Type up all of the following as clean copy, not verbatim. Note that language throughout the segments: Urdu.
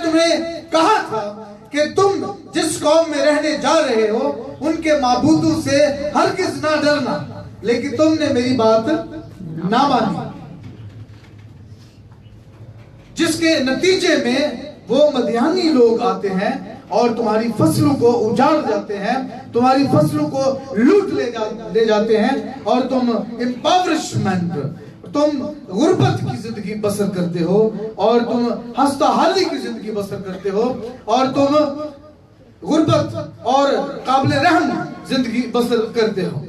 تمہیں کہا تھا کہ تم جس قوم میں رہنے جا رہے ہو ان کے معبودوں سے ہرگز نہ ڈرنا، لیکن تم نے میری بات نہ مانی، جس کے نتیجے میں وہ مدیانی لوگ آتے ہیں اور تمہاری فصلوں کو اجاڑ جاتے ہیں، تمہاری فصلوں کو لوٹ لے جاتے ہیں، اور تم امپاورشمنٹ، تم غربت کی زندگی بسر کرتے ہو، اور تم ہستہ حالی کی زندگی بسر کرتے ہو، اور تم غربت اور قابل رحم زندگی بسر کرتے ہو۔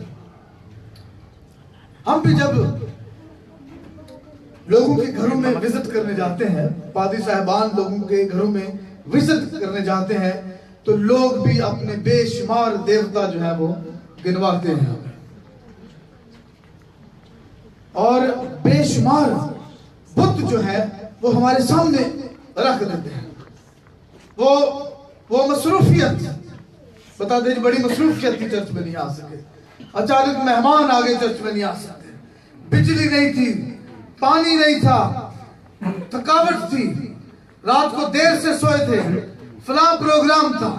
ہم بھی جب لوگوں کے گھروں میں وزٹ کرنے جاتے ہیں، پادری صاحبان لوگوں کے گھروں میں وزٹ کرنے جاتے ہیں، تو لوگ بھی اپنے بے شمار دیوتا جو ہے وہ گنواتے ہیں اور بے شمار بت جو ہے وہ ہمارے سامنے رکھ دیتے ہیں۔ وہ مصروفیت بتا دیں، بڑی مصروفیت تھی، چرچ میں نہیں آ سکے، اچانک مہمان آگے چرچ میں نہیں آ سکتے، بجلی نہیں تھی، پانی نہیں تھا، تھکاوٹ تھی، رات کو دیر سے سوئے تھے، فلاں پروگرام تھا،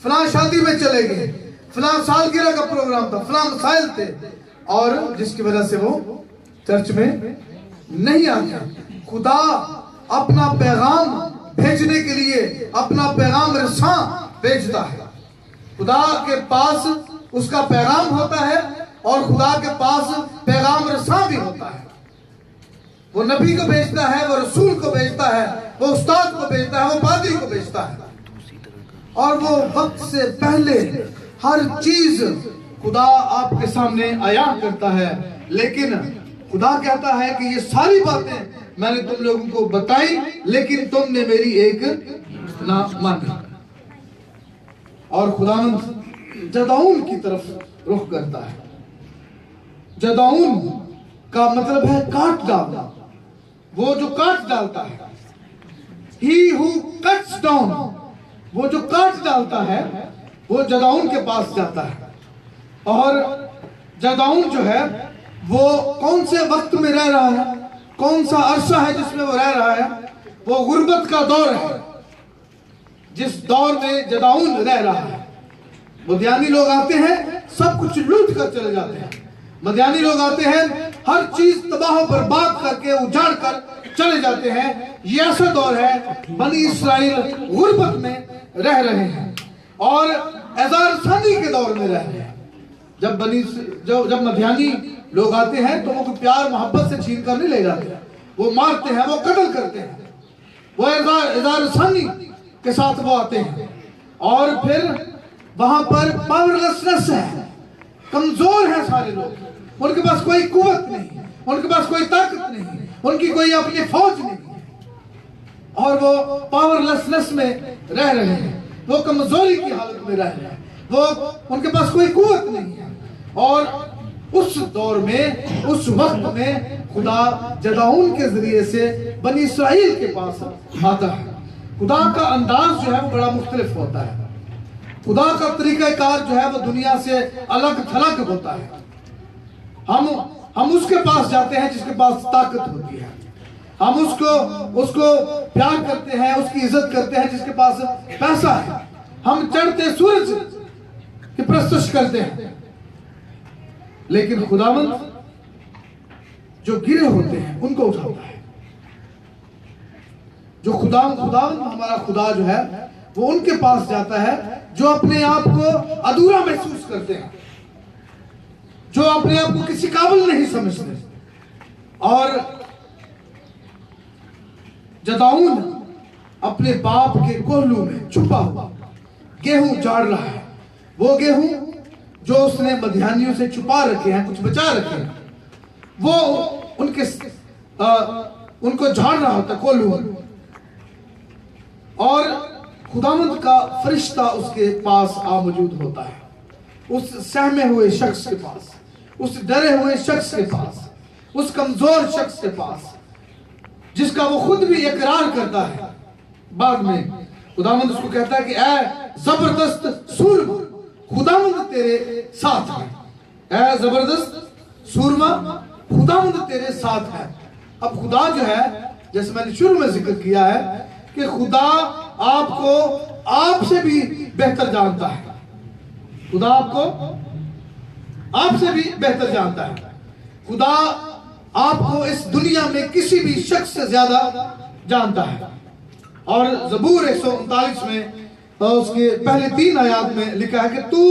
فلاں شادی میں چلے گئے، فلاں سالگرہ کا پروگرام تھا، فلاں مسائل تھے، اور جس کی وجہ سے وہ چرچ میں نہیں آتے۔ خدا اپنا پیغام بھیجنے کے لیے اپنا پیغام رساں بھیجتا ہے۔ خدا کے پاس اس کا پیغام ہوتا ہے اور خدا کے پاس پیغام رساں بھی ہوتا ہے۔ وہ نبی کو بھیجتا ہے، وہ رسول کو بھیجتا ہے، وہ استاد کو بھیجتا ہے، وہ پادری کو بھیجتا ہے، اور وہ وقت سے پہلے ہر چیز خدا آپ کے سامنے عیاں کرتا ہے۔ لیکن خدا کہتا ہے کہ یہ ساری باتیں میں نے تم لوگوں کو بتائی، لیکن تم نے میری ایک نہ مانی۔ اور خداوند جدعون کی طرف رخ کرتا ہے۔ جدعون کا مطلب ہے کاٹ ڈالنا، وہ جو کاٹ ڈالتا ہے۔ He who cuts down، وہ جو کاٹ ڈالتا ہے وہ جدعون کے پاس جاتا ہے۔ اور جدعون جو ہے وہ کون سے وقت میں رہ رہا ہے، کون سا عرصہ ہے جس میں وہ رہ رہا ہے؟ وہ غربت کا دور ہے جس دور میں جدعون رہ رہا ہے۔ مدیانی لوگ آتے ہیں، سب کچھ لوٹ کر چلے جاتے ہیں۔ مدیانی لوگ آتے ہیں، ہر چیز تباہ و برباد کر کے اجاڑ کر چلے جاتے ہیں۔ یہ ایسا دور ہے، بنی اسرائیل غربت میں رہ رہے ہیں اور اعزار ثانی کے دور میں رہ رہے ہیں۔ جب مدیانی لوگ آتے ہیں تو وہ پیار محبت سے چھین کر نہیں لے جاتے ہیں، وہ مارتے ہیں، وہ قتل کرتے ہیں، وہ اعزار ثانی کے ساتھ وہ آتے ہیں، اور پھر وہاں پر پاورلیسنس ہے، کمزور ہیں سارے لوگ، ان کے پاس کوئی قوت نہیں، ان کے پاس کوئی طاقت نہیں، ان کی کوئی اپنی فوج نہیں، اور وہ پاورلیسنس میں رہ رہے ہیں، وہ کمزوری کی حالت میں رہ رہے ہیں، وہ ان کے پاس کوئی قوت نہیں ہے۔ اور اس دور میں، اس وقت میں خدا جدعون کے ذریعے سے بنی اسرائیل کے پاس آتا ہے۔ خدا کا انداز جو ہے وہ بڑا مختلف ہوتا ہے، خدا کا طریقہ کار جو ہے وہ دنیا سے الگ تھلگ ہوتا ہے۔ ہم اس کے پاس جاتے ہیں جس کے پاس طاقت ہوتی ہے، ہم اس کو پیار کرتے ہیں، اس کی عزت کرتے ہیں جس کے پاس پیسہ ہے، ہم چڑھتے سورج کی پرستش کرتے ہیں۔ لیکن خداوند جو گرے ہوتے ہیں ان کو اٹھاتا ہے۔ جو خداوند ہمارا خدا جو ہے وہ ان کے پاس جاتا ہے جو اپنے آپ کو ادھورا محسوس کرتے ہیں، جو اپنے آپ کو کسی قابل نہیں سمجھتے۔ اور جدعون اپنے باپ کے کوہلوں میں چھپا ہوا گیہوں جاڑ رہا ہے، وہ گیہوں جو اس نے مدیانیوں سے چھپا رکھے ہیں، کچھ بچا رکھے ہیں، وہ ان کو جھاڑ رہا ہوتا کوہلوں میں، اور خداوند کا فرشتہ اس کے پاس آ موجود ہوتا ہے، اس سہمے ہوئے شخص کے پاس، اس ڈرے ہوئے شخص کے پاس، اس کمزور شخص کے پاس، جس کا وہ خود بھی اقرار کرتا ہے۔ بعد میں خداوند اس کو کہتا ہے کہ اے زبردست سورما، خداوند تیرے ساتھ ہے، اے زبردست سورما، خداوند تیرے ساتھ ہے۔ اب خدا جو ہے، جیسے میں نے شروع میں ذکر کیا ہے کہ خدا آپ کو آپ سے بھی بہتر جانتا ہے. خدا آپ کو آپ سے بھی بہتر جانتا ہے. خدا آپ کو اس دنیا میں کسی بھی شخص سے زیادہ جانتا ہے. اور زبور 139 میں اس کے پہلے 3 آیات میں لکھا ہے کہ تو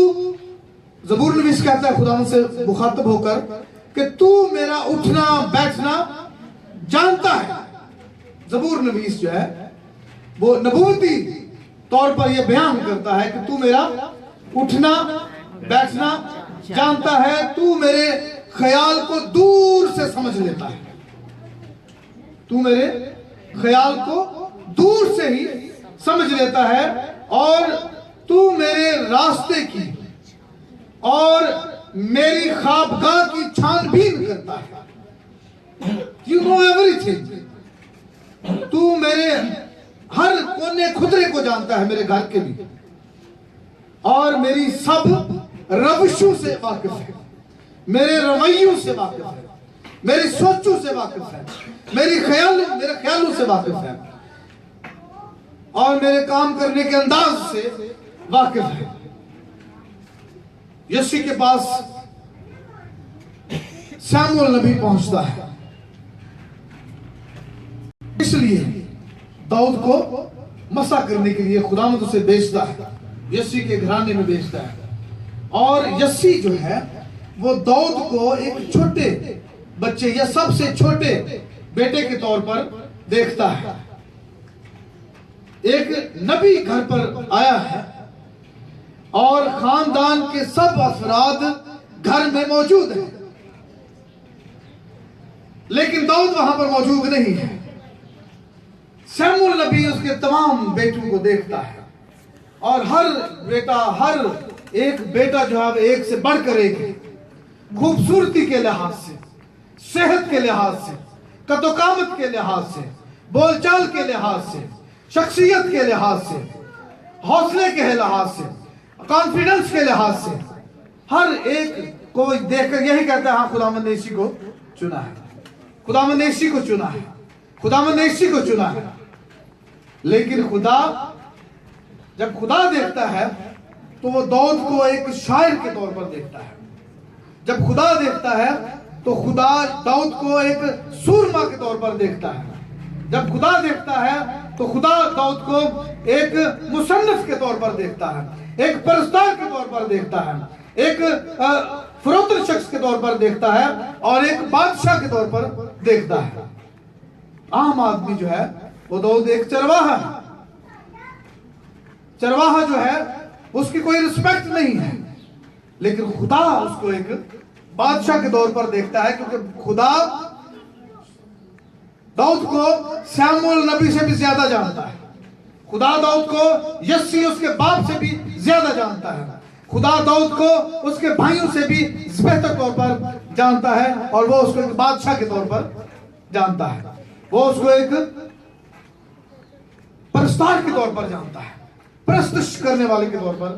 زبور نویس کہتا ہے خدا سے مخاطب ہو کر کہ تو میرا اٹھنا بیٹھنا جانتا ہے. زبور نویس جو ہے وہ نبوتی طور پر یہ بیان کرتا ہے کہ تو میرا اٹھنا بیٹھنا جانتا ہے, تو میرے خیال کو دور سے سمجھ لیتا ہے. تو میرے خیال کو دور سے ہی سمجھ لیتا ہے, اور تو میرے راستے کی اور میری خوابگاہ کی چھان بین کرتا ہے. You know everything. تو میرے ہر کونے خطرے کو جانتا ہے, میرے گھر کے بھی, اور میری سب روشوں سے واقف ہے, میرے رویوں سے واقف ہے, میری سوچوں سے واقف ہے, میرے خیالوں سے واقف ہے, اور میرے کام کرنے کے انداز سے واقف ہے. یسی کے پاس ساموئیل نبی پہنچتا ہے, اس لیے داؤد کو مسح کرنے کے لیے خداوند اسے بھیجتا ہے, یسی کے گھرانے میں بھیجتا ہے. اور یسی جو ہے وہ داؤد کو ایک چھوٹے بچے یا سب سے چھوٹے بیٹے کے طور پر دیکھتا ہے. ایک نبی گھر پر آیا ہے اور خاندان کے سب افراد گھر میں موجود ہیں, لیکن داؤد وہاں پر موجود نہیں ہے. ساموئیل نبی اس کے تمام بیٹوں کو دیکھتا ہے, اور ہر ایک بیٹا جو ہے ایک سے بڑھ کر ایک, خوبصورتی کے لحاظ سے, صحت کے لحاظ سے, قد و قامت کے لحاظ سے, بول چال کے لحاظ سے, شخصیت کے لحاظ سے, حوصلے کے لحاظ سے, کانفیڈنس کے لحاظ سے, ہر ایک کو دیکھ کر یہی کہتا ہے ہاں خداوند نے اسی کو چنا ہے, خداوند نے اسی کو چنا ہے, خداوند نے اسی کو چنا ہے. لیکن جب خدا دیکھتا ہے تو وہ داؤد کو ایک شاعر کے طور پر دیکھتا ہے. جب خدا دیکھتا ہے تو خدا داؤد کو ایک سورما کے طور پر دیکھتا ہے. جب خدا دیکھتا ہے تو خدا داؤد کو ایک مصنف کے طور پر دیکھتا ہے, ایک پرستار کے طور پر دیکھتا ہے, ایک فروتن شخص کے طور پر دیکھتا ہے, اور ایک بادشاہ کے طور پر دیکھتا ہے. عام آدمی جو ہے وہ داؤد ایک چرواہا ہے. چرواہا جو ہے اس کی کوئی رسپیکٹ نہیں ہے, لیکن خدا اس کو ایک بادشاہ کے طور پر دیکھتا ہے, کیونکہ خدا داؤد کو ساموئیل نبی سے بھی زیادہ جانتا ہے. خدا داؤد کو یسی اس کے باپ سے بھی زیادہ جانتا ہے. خدا داؤد کو اس کے بھائیوں سے بھی بہتر طور پر جانتا ہے, اور وہ اس کو ایک بادشاہ کے طور پر جانتا ہے. وہ اس کو ایک پرستار کے طور پر جانتا ہے, پرستش کرنے والے کے طور پر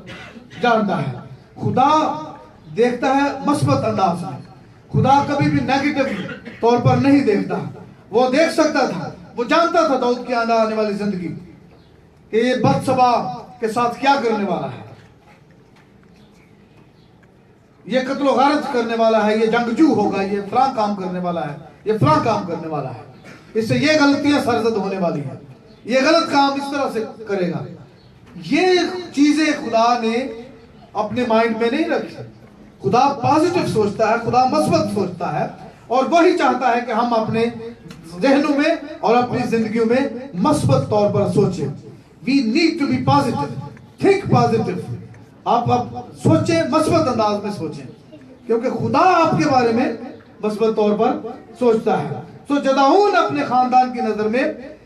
جانتا ہے. خدا دیکھتا ہے مثبت انداز میں. خدا کبھی بھی نیگیٹو طور پر نہیں دیکھتا. وہ دیکھ سکتا تھا, وہ جانتا تھا داؤد کی آنے والی زندگی کہ یہ بتشبہ کے ساتھ کیا کرنے والا ہے, یہ قتل و غارت کرنے والا ہے, یہ جنگجو ہوگا, یہ فلاں کام کرنے والا ہے, یہ فلاں کام کرنے والا ہے, اس سے یہ غلطیاں سرزد ہونے والی ہیں, یہ غلط کام اس طرح سے کرے گا. یہ چیزیں خدا نے اپنے مائنڈ میں نہیں رکھی. خدا پازیٹیو سوچتا ہے, خدا مثبت سوچتا ہے, اور وہی چاہتا ہے کہ ہم اپنے ذہنوں میں اور اپنی زندگیوں میں مثبت طور پر سوچیں. We need to be positive. Think positive. آپ سوچیں, مثبت انداز میں سوچیں, کیونکہ خدا آپ کے بارے میں مثبت طور پر سوچتا ہے. تو جدعون اپنے خاندان کی نظر میں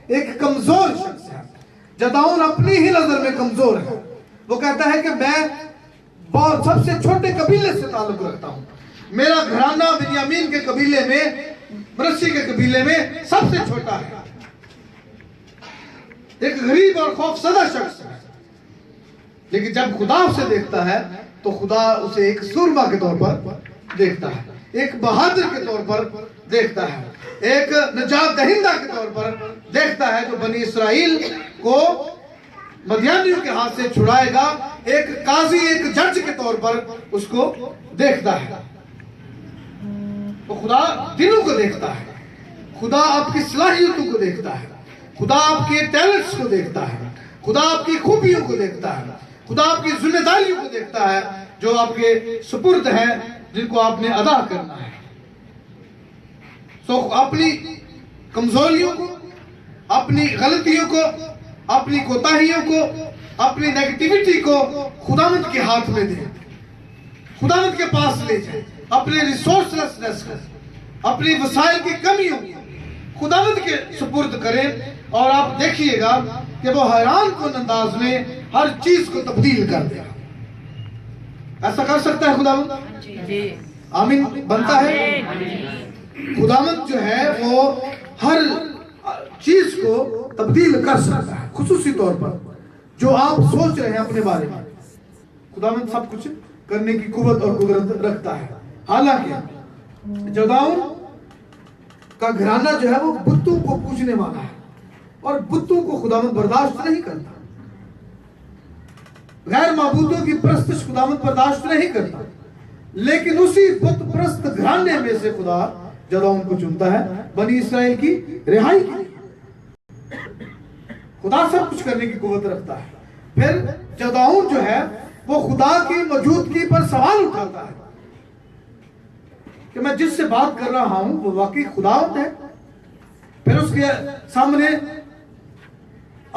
ایک کمزور شخص ہے. جدعون اپنی ہی نظر میں کمزور ہے. وہ کہتا ہے کہ میں سب سے چھوٹے قبیلے سے تعلق رکھتا ہوں. میرا گھرانہ بنیامین کے قبیلے میں, منسی کے قبیلے میں سب سے چھوٹا ہے. ایک غریب اور خوفزدہ شخص ہے. لیکن جب خدا اسے دیکھتا ہے تو خدا اسے ایک سورما کے طور پر دیکھتا ہے, ایک بہادر کے طور پر دیکھتا ہے, ایک نجات دہندہ کے طور پر دیکھتا ہے, جو بنی اسرائیل کو مدیانیوں کے ہاتھ سے چھڑائے گا. ایک قاضی ایک جج کے طور پر اس کو دیکھتا ہے. تو خدا دلوں کو دیکھتا ہے, خدا آپ کی صلاحیتوں کو دیکھتا ہے, خدا آپ کے ٹیلنٹس کو دیکھتا ہے, خدا آپ کی خوبیوں کو دیکھتا ہے, خدا آپ کی ذمہ داریوں کو دیکھتا ہے جو آپ کے سپرد ہیں, جن کو آپ نے ادا کرنا ہے. اپنی کمزوریوں کو, اپنی غلطیوں کو, اپنی کوتاہیوں کو, اپنی نیگیٹیوٹی کو خداوند کے ہاتھ میں دیں, خداوند کے پاس لے جائیں. اپنے ریسورس لیسنس کو, اپنی وسائل کی کمیوں کو خداوند کے سپرد کریں, اور آپ دیکھیے گا کہ وہ حیران کن انداز میں ہر چیز کو تبدیل کر دے گا. ایسا کر سکتا ہے خداوند؟ آمین بنتا ہے. خداوند جو ہے وہ ہر چیز کو تبدیل کر سکتا ہے. خصوصی طور پر جو آپ سوچ رہے ہیں اپنے بارے میں, خداوند سب کچھ کرنے کی قوت اور قدرت رکھتا ہے. حالانکہ جداؤن کا گھرانہ جو ہے وہ بتوں کو پوجنے والا ہے, اور بتوں کو خداوند برداشت نہیں کرتا. غیر معبودوں کی پرستش خداوند برداشت نہیں کرتا. لیکن اسی بت پرست گھرانے میں سے خدا جداؤن کو چنتا ہے بنی اسرائیل کی رہائی کی. خدا سب کچھ کرنے کی قوت رکھتا ہے. پھر جداؤن جو ہے وہ خدا کی موجودگی پر سوال اٹھاتا ہے کہ میں جس سے بات کر رہا ہوں وہ واقعی خداوند ہے. پھر اس کے سامنے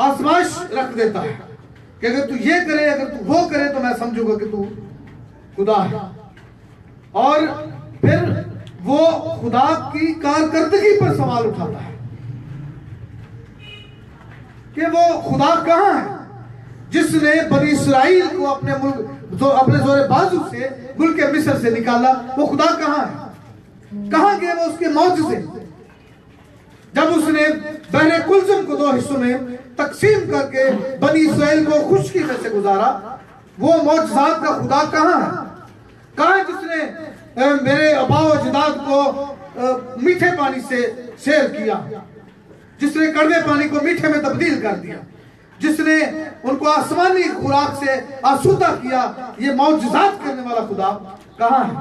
آزمائش رکھ دیتا ہے کہ اگر تو یہ کرے, اگر تو وہ کرے, تو میں سمجھوں گا کہ تو خدا ہے. اور پھر وہ خدا کی کارکردگی پر سوال اٹھاتا ہے کہ وہ خدا کہاں ہے جس نے بنی اسرائیل کو اپنے ملک اپنے زور بازو سے ملک مصر سے نکالا. وہ خدا کہاں ہے؟ کہاں گئے وہ اس کے معجزے؟ جب اس نے بحر کلزم کو 2 حصوں میں تقسیم کر کے بنی اسرائیل کو خشکی میں سے گزارا, وہ معجزات کا خدا کہاں ہے؟ کہاں ہے جس نے میرے آبا و اجداد کو میٹھے پانی سے سیر کیا, جس نے کڑوے پانی کو میٹھے میں تبدیل کر دیا, جس نے ان کو آسمانی خوراک سے آسودہ کیا؟ یہ معجزات کرنے والا خدا کہاں ہے؟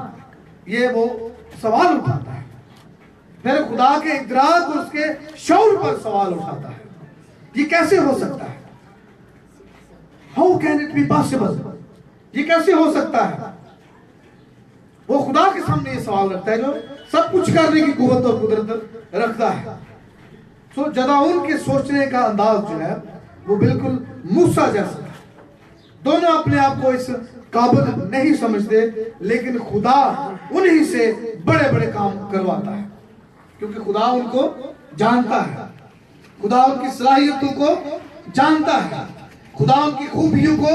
یہ وہ سوال اٹھاتا ہے. پھر خدا کے ادراک اور اس کے شعور پر سوال اٹھاتا ہے. یہ کیسے ہو سکتا ہے؟ How can it be possible? یہ کیسے ہو سکتا ہے؟ وہ خدا کے سامنے یہ سوال رکھتا ہے جو سب کچھ کرنے کی قوت اور قدرت رکھتا ہے. سو جداؤن کے سوچنے کا انداز جو ہے وہ بالکل موسیٰ جیسا ہے. دونوں اپنے آپ کو اس قابل نہیں سمجھتے, لیکن خدا انہی سے بڑے بڑے کام کرواتا ہے, کیونکہ خدا ان کو جانتا ہے, خدا ان کی صلاحیتوں کو جانتا ہے, خدا ان کی خوبیوں کو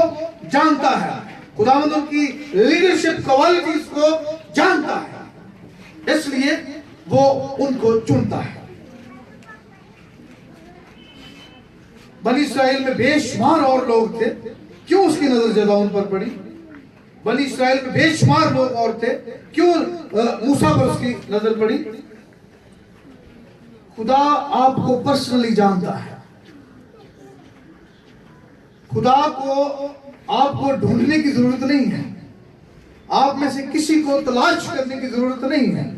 جانتا ہے, خدا ان کی لیڈرشپ کوالٹیز کو جانتا ہے, اس لیے وہ ان کو چنتا ہے. بنی اسرائیل میں بے شمار اور لوگ تھے, کیوں اس کی نظر جداؤن پر پڑی؟ بنی اسرائیل میں بے شمار لوگ اور تھے, کیوں موسیٰ پر اس کی نظر پڑی؟ خدا آپ کو پرسنلی جانتا ہے. خدا کو آپ کو ڈھونڈنے کی ضرورت نہیں ہے, آپ میں سے کسی کو تلاش کرنے کی ضرورت نہیں ہے.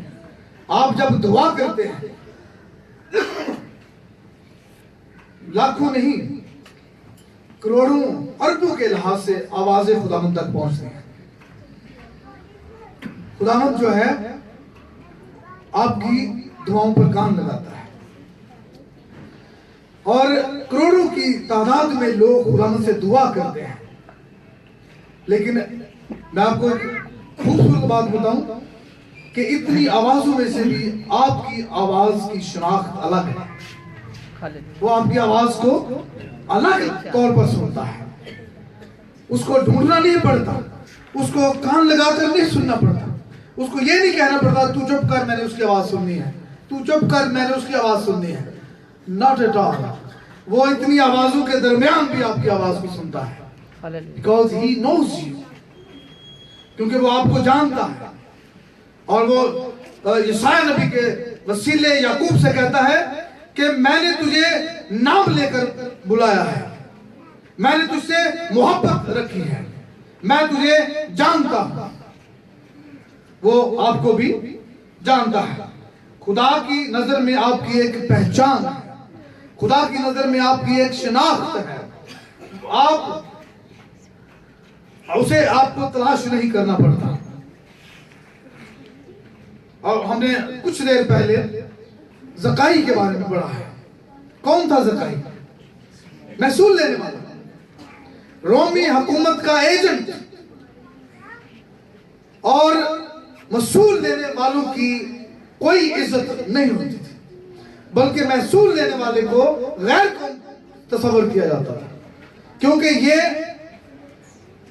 آپ جب دعا کرتے ہیں لاکھوں نہیں کروڑوں اربوں کے لحاظ سے آوازیں خداوند تک پہنچتی ہیں. خداوند جو ہے آپ کی دعاؤں پر کان لگاتا ہے, اور کروڑوں کی تعداد میں لوگ خداوند سے دعا کرتے ہیں. لیکن میں آپ کو ایک خوبصورت بات بتاؤں کہ اتنی آوازوں میں سے بھی آپ کی آواز کی شناخت الگ ہے. وہ آپ کی آواز کو الگ طور پر سنتا ہے. اس کو ڈھونڈنا نہیں پڑتا, اس کو کان لگا کر نہیں سننا پڑتا, اس کو یہ نہیں کہنا پڑتا تو چپ کر میں نے اس کی آواز سننی ہے, تو چپ کر میں نے اس کی آواز سننی ہے. Not at all. وہ اتنی آوازوں کے درمیان بھی آپ کی آواز کو سنتا ہے, because he knows you, کیونکہ وہ آپ کو جانتا ہے. اور وہ یسایا نبی کے وسیلے یعقوب سے کہتا ہے کہ میں نے تجھے نام لے کر بلایا ہے، میں نے تجھ سے محبت رکھی ہے، میں تجھے جانتا ہوں، وہ آپ کو بھی جانتا ہے۔ خدا کی نظر میں آپ کی ایک پہچان ہے، خدا کی نظر میں آپ کی ایک شناخت ہے، اسے آپ کو تلاش نہیں کرنا پڑتا۔ اور ہم نے کچھ دیر پہلے زکائی کے بارے میں پڑھا ہے۔ کون تھا زکائی؟ محصول لینے والا، رومی حکومت کا ایجنٹ، اور محصول لینے والوں کی کوئی عزت نہیں ہوتی تھی، بلکہ محصول لینے والے کو غیر قوم تصور کیا جاتا تھا، کیونکہ یہ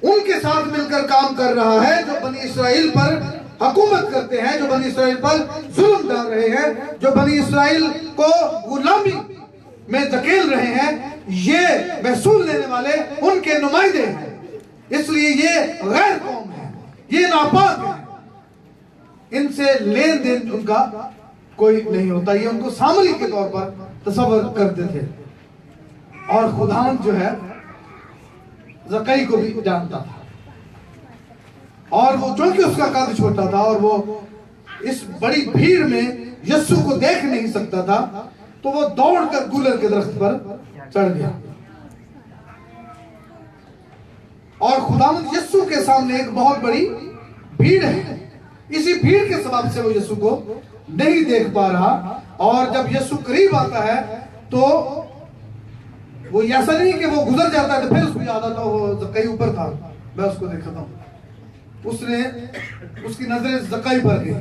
ان کے ساتھ مل کر کام کر رہا ہے جو بنی اسرائیل پر حکومت کرتے ہیں، جو بنی اسرائیل پر ظلم ڈال رہے ہیں، جو بنی اسرائیل کو غلامی میں دھکیل رہے ہیں۔ یہ محصول لینے والے ان کے نمائندے ہیں، اس لیے یہ غیر قوم ہے، یہ ناپاک ہے، ان سے لین دین ان کا کوئی نہیں ہوتا، یہ ان کو سامری کے طور پر تصور کرتے تھے۔ اور خداوند جو ہے زکائی کو بھی جانتا تھا، اور وہ چونکہ اس کا قد چھوٹا تھا اور وہ اس بڑی بھیڑ میں یسوع کو دیکھ نہیں سکتا تھا، تو وہ دوڑ کر گولر کے درخت پر چڑھ گیا، اور خداوند یسوع کے سامنے ایک بہت بڑی بھیڑ ہے، اسی بھیڑ کے سبب سے وہ یسوع کو نہیں دیکھ پا رہا، اور جب یسوع قریب آتا ہے تو وہ ایسا نہیں کہ وہ گزر جاتا ہے تو پھر اس کو یاد آتا وہ زکائی اوپر تھا، میں اس کو دیکھتا ہوں، اس کی نظریں زکائی پر گئی،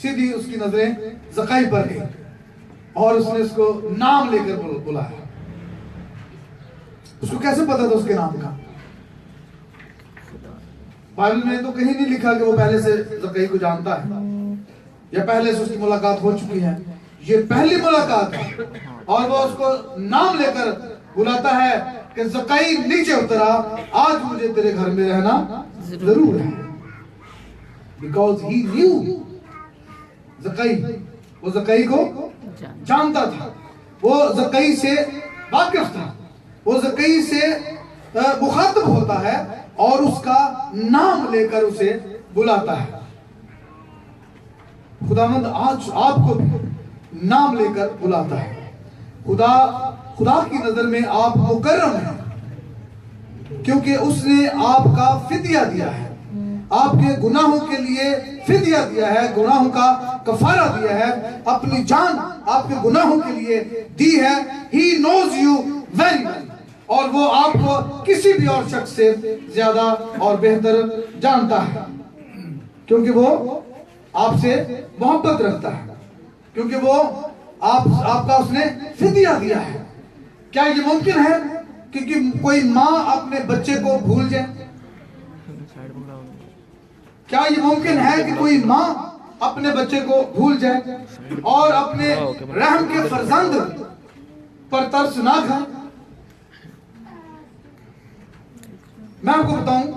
سیدھی اس کی نظریں زکائی پر گئی، اور اس نے اس کو نام لے کر بلایا۔ اس کو کیسے پتا تھا اس کے نام کا؟ بائبل میں تو کہیں نہیں لکھا کہ وہ پہلے سے زکائی کو جانتا ہے یا پہلے سے اس کی ملاقات ہو چکی ہے، یہ پہلی ملاقات ہے، اور وہ اس کو نام لے کر بلاتا ہے کہ زکائی نیچے اترا، آج مجھے تیرے گھر میں رہنا ضرور ہے، because he knew زکائی، وہ زکائی کو جانتا تھا، وہ زکائی سے واقف تھا، وہ زکائی سے مخاطب ہوتا ہے اور اس کا نام لے کر اسے بلاتا ہے۔ خداوند آج آپ کو نام لے کر بلاتا ہے۔ خدا کی نظر میں آپ مکرم ہیں، کیونکہ اس نے آپ کا فدیہ دیا ہے، آپ کے گناہوں کے لیے فدیہ دیا ہے، گناہوں کا کفارہ دیا ہے، اپنی جان آپ کے گناہوں کے لیے دی ہے۔ He knows you very well، اور وہ آپ کو کسی بھی اور شخص سے زیادہ اور بہتر جانتا ہے، کیونکہ وہ آپ سے محبت رکھتا ہے، کیونکہ وہ آپ کا اس نے فدیہ دیا ہے۔ کیا یہ ممکن ہے کہ کوئی ماں اپنے بچے کو بھول جائے؟ کیا یہ ممکن ہے کہ کوئی ماں اپنے بچے کو بھول جائے اور اپنے رحم کے فرزند پر ترس نہ کھائے؟ میں آپ کو بتاؤں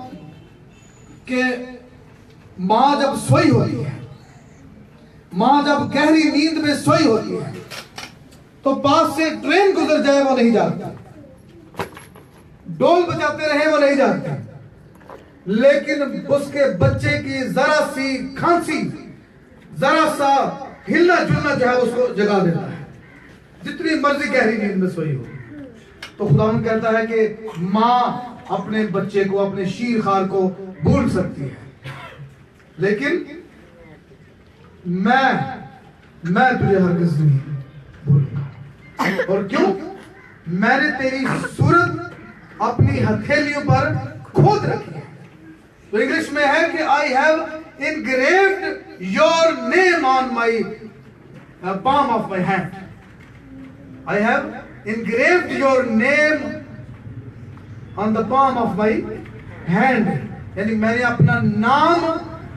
کہ ماں جب سوئی ہوتی ہے، ماں جب گہری نیند میں سوئی ہوتی ہے تو پاس سے ٹرین گزر جائے وہ نہیں جاگتی، ڈول بجاتے رہے وہ نہیں جاگتی، لیکن اس کے بچے کی ذرا سی کھانسی، ذرا سا ہلنا جلنا جو ہے اس کو جگا دیتا ہے، جتنی مرضی گہری نیند میں سوئی ہو۔ تو خداوند کہتا ہے کہ ماں اپنے بچے کو، اپنے شیر خار کو بھول سکتی ہے، لیکن میں تجھے ہرگز نہیں بھولوں گا۔ اور کیوں؟ میں نے تیری صورت اپنی ہتھیلیوں پر کھود رکھی ہے۔ تو انگلش میں ہے کہ I have engraved your name on my palm of my hand. I have engraved your name on the palm of my hand. یعنی میں نے اپنا نام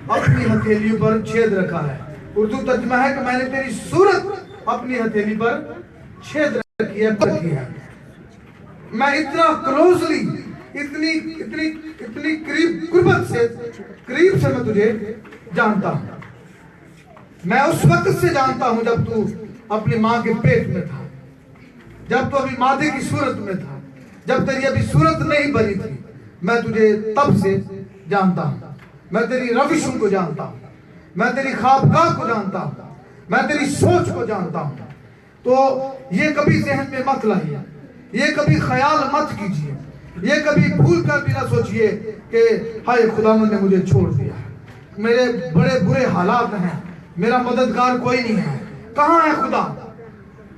اپنی ہتھیلیوں پر چھید رکھا ہے۔ اردو ترجمہ ہے کہ میں نے تیری صورت اپنی ہتھیلی پر چھید رکھی ہے۔ میں اتنا کلوزلی، اتنی قربت سے میں تجھے جانتا ہوں۔ میں اس وقت سے جانتا ہوں جب تو اپنی ماں کے پیٹ میں تھا، جب تو ابھی مادے کی صورت میں تھا، جب تیری ابھی صورت نہیں بنی تھی، میں تجھے تب سے جانتا ہوں، میں تیری روشوں کو جانتا ہوں، میں تیری خوابگاہ کو جانتا ہوں، میں تیری سوچ کو جانتا ہوں۔ تو یہ کبھی ذہن میں مت لائیے، یہ کبھی خیال مت کیجیے، یہ کبھی بھول کر بھی نہ سوچئے کہ ہائے خداوند نے مجھے چھوڑ دیا، میرے بڑے برے حالات ہیں، میرا مددگار کوئی نہیں ہے۔ کہاں ہے خدا؟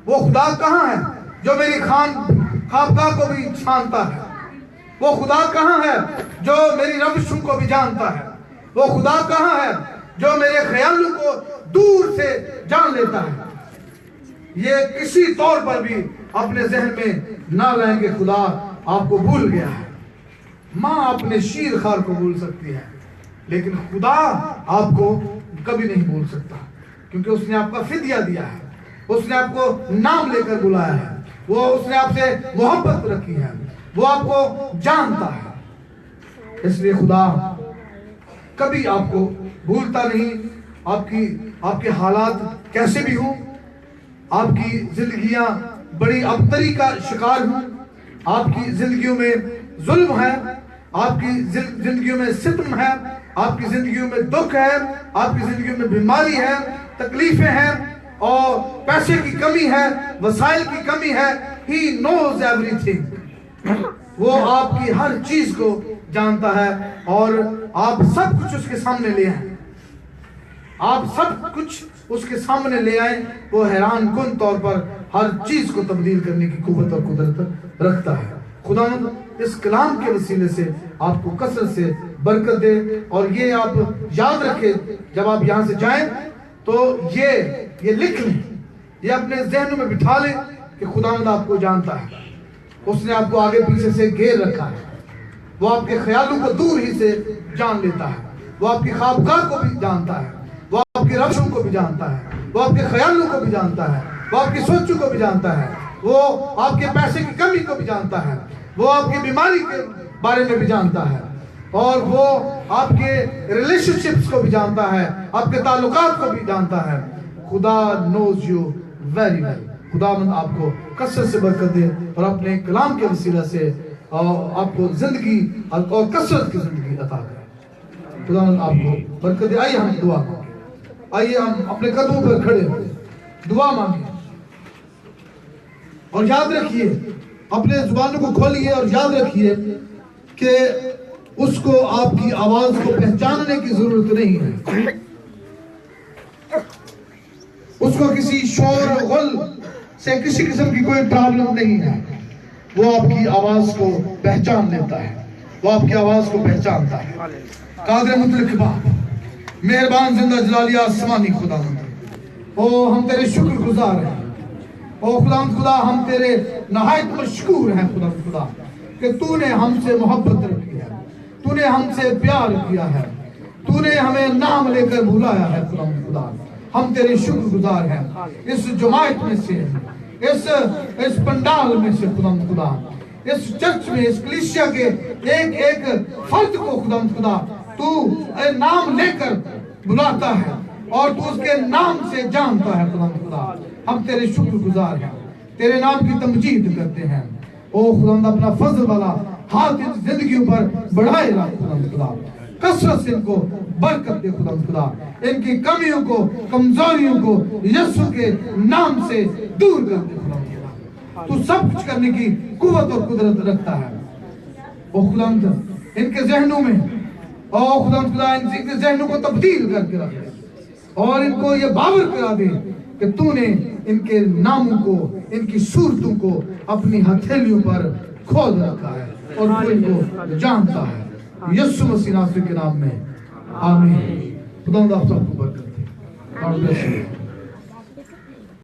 وہ خدا کہاں ہے جو میری خوابگاہ کو بھی جانتا ہے؟ وہ خدا کہاں ہے جو میری روشوں کو بھی جانتا ہے؟ وہ خدا کہاں ہے جو میرے خیالوں کو دور سے جان لیتا ہے؟ یہ کسی طور پر بھی اپنے ذہن میں نہ لائیں کہ خدا آپ کو بھول گیا ہے۔ ماں اپنے شیر خار کو بھول سکتی ہے، لیکن خدا آپ کو کبھی نہیں بھول سکتا، کیونکہ اس نے آپ کا فدیہ دیا ہے، اس نے آپ کو نام لے کر بلایا ہے، اس نے آپ سے محبت رکھی ہے، وہ آپ کو جانتا ہے۔ اس لیے خدا کبھی آپ کو بھولتا نہیں۔ آپ کے حالات کیسے بھی ہوں، آپ کی زندگیاں بڑی ابتری کا شکار ہوں، آپ کی زندگیوں میں ظلم ہے، آپ کی زندگیوں میں ستم ہے، آپ کی زندگیوں میں دکھ ہے، آپ کی زندگیوں میں بیماری ہے، تکلیفیں ہیں اور پیسے کی کمی ہے، وسائل کی کمی ہے۔ He knows everything۔ وہ آپ کی ہر چیز کو جانتا ہے اور آپ سب کچھ اس کے سامنے لے آئیں، آپ سب کچھ اس کے سامنے لے آئیں۔ وہ حیران کن طور پر ہر چیز کو تبدیل کرنے کی قوت اور قدرت رکھتا ہے۔ خداوند اس کلام کے وسیلے سے آپ کو کثرت سے برکت دے، اور یہ آپ یاد رکھیں جب آپ یہاں سے جائیں تو یہ لکھ لیں، یہ اپنے ذہنوں میں بٹھا لیں کہ خداوند آپ کو جانتا ہے، اس نے آپ کو آگے پیچھے سے گھیر رکھا ہے، وہ آپ کے خیالوں کو دور ہی سے جان لیتا ہے، وہ آپ کی خوابگاہ کو بھی جانتا ہے، وہ آپ کی روشوں کو بھی جانتا ہے، وہ آپ کے خیالوں کو بھی جانتا ہے، وہ آپ کی سوچوں کو بھی جانتا ہے، وہ آپ کے پیسے کی کمی کو بھی جانتا ہے، وہ آپ کی بیماری کے بارے میں بھی جانتا ہے، اور وہ آپ کے ریلیشن شپس کو بھی جانتا ہے، آپ کے تعلقات کو بھی جانتا ہے۔ خدا knows you very well۔ خداوند آپ کو کثرت سے برکت دے اور اپنے کلام کے وسیلہ سے آپ کو زندگی اور کثرت کی زندگی عطا کرے۔ خداوند آپ کو برکت دے۔ آئیے ہم دعا کریں، آئیے ہم اپنے قدموں پر کھڑے ہوئے دعا مانگیں، اور یاد رکھیے، اپنے زبانوں کو کھولیے اور یاد رکھیے کہ اس کو آپ کی آواز کو پہچاننے کی ضرورت نہیں ہے، اس کو کسی شور و غل سے کسی قسم کی کوئی پرابلم نہیں ہے۔ وہ آپ کی آواز کو پہچان لیتا ہے، وہ آپ کی آواز کو پہچانتا ہے۔ قادر مطلق باپ، مہربان زندہ جلالیہ آسمانی خداوند، ہم تیرے شکر گزار ہیں، خدا ہم تیرے نہایت مشکور ہیں خدا کہ تو نے ہم سے محبت رکھی ہے، تو نے ہم سے پیار کیا ہے، تو نے ہمیں نام لے کر بلایا ہے۔ خدا ہم تیرے شکر گزار ہیں، اس جماعت میں سے، اس پنڈال میں سے خدا، اس چرچ میں، اس کلیسیا کے ایک ایک فرد کو خدا تو نام لے کر بلاتا ہے اور تو اس کے نام سے جانتا ہے۔ خدا ہم تیرے شکر گزار ہیں، تیرے نام کی تمجید کرتے ہیں۔ خدا اپنا فضل والا ہاتھ ان زندگیوں پر بڑھائے رکھ خدا، کثرت سے ان کو برکت دے خدا، ان کی کمیوں کو، کمزوریوں کو یسوع کے نام سے دور کر دے خدا۔ تو سب کچھ کرنے کی قوت اور قدرت رکھتا ہے۔ خدا ان کے ذہنوں میں، خدا ان کے ذہنوں کو تبدیل کر کے رکھ دے اور ان کو یہ باور کرا دے کہ تو نے ان کے ناموں کو، ان کی صورتوں کو اپنی ہتھیلیوں پر کھود رکھا ہے اور تو ان کو جانتا ہے۔ یسوع مسیح ناصری کے نام میں آمین۔ خدا آپ سب کو برکت دے۔